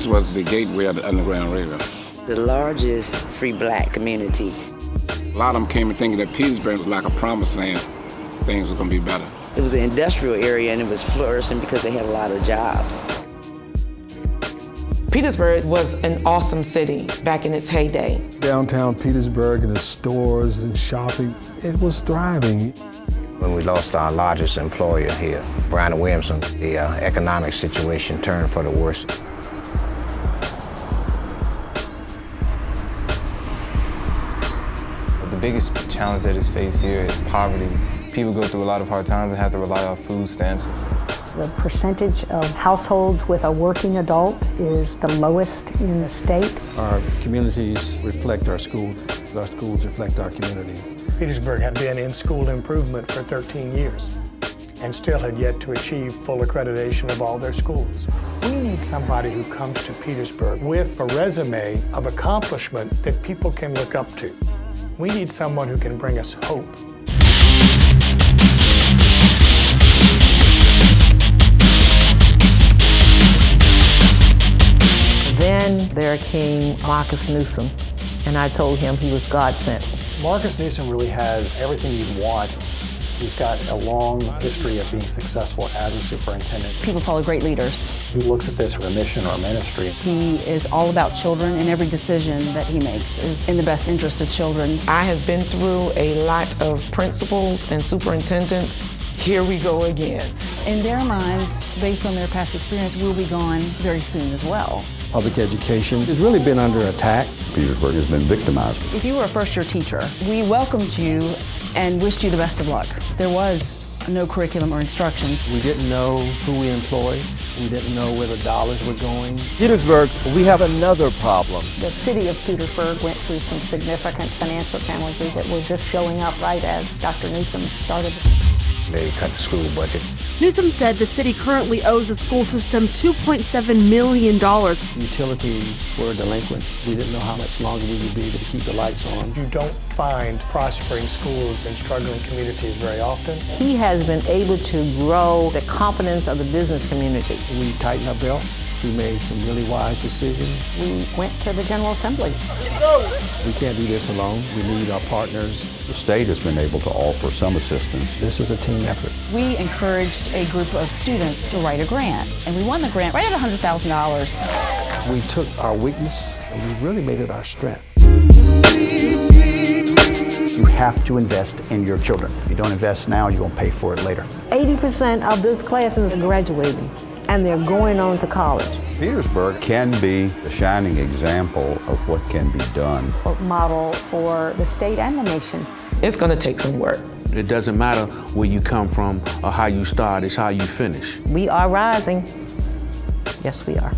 This was the gateway of the Underground Railroad. The largest free black community. A lot of them came in thinking that Petersburg was like a promised land. Things were going to be better. It was an industrial area and it was flourishing because they had a lot of jobs. Petersburg was an awesome city back in its heyday. Downtown Petersburg and the stores and shopping, it was thriving. When we lost our largest employer here, Brown & Williamson, the economic situation turned for the worse. The biggest challenge that is faced here is poverty. People go through a lot of hard times and have to rely on food stamps. The percentage of households with a working adult is the lowest in the state. Our communities reflect our schools. Our schools reflect our communities. Petersburg had been in school improvement for 13 years and still had yet to achieve full accreditation of all their schools. We need somebody who comes to Petersburg with a resume of accomplishment that people can look up to. We need someone who can bring us hope. Then there came Marcus Newsom, and I told him he was God sent. Marcus Newsom really has everything you'd want. He's got a long history of being successful as a superintendent. People follow great leaders. He looks at this as a mission or a ministry. He is all about children, and every decision that he makes is in the best interest of children. I have been through a lot of principals and superintendents. Here we go again. In their minds, based on their past experience, we'll be gone very soon as well. Public education has really been under attack. Petersburg has been victimized. If you were a first-year teacher, we welcomed you and wished you the best of luck. There was no curriculum or instructions. We didn't know who we employed. We didn't know where the dollars were going. Petersburg, we have another problem. The city of Petersburg went through some significant financial challenges that were just showing up right as Dr. Newsom started. They cut the school budget. Newsom said the city currently owes the school system $2.7 million. Utilities were delinquent. We didn't know how much longer we would be able to keep the lights on. You don't find prospering schools in struggling communities very often. He has been able to grow the confidence of the business community. We tightened our belt. We made some really wise decisions. We went to the General Assembly. We can't do this alone. We need our partners. The state has been able to offer some assistance. This is a team effort. We encouraged a group of students to write a grant, and we won the grant right at $100,000. We took our weakness and we really made it our strength. You have to invest in your children. If you don't invest now, you're going to pay for it later. 80% of this class is graduating, and they're going on to college. Petersburg can be a shining example of what can be done. A model for the state and the nation. It's going to take some work. It doesn't matter where you come from or how you start, it's how you finish. We are rising. Yes, we are.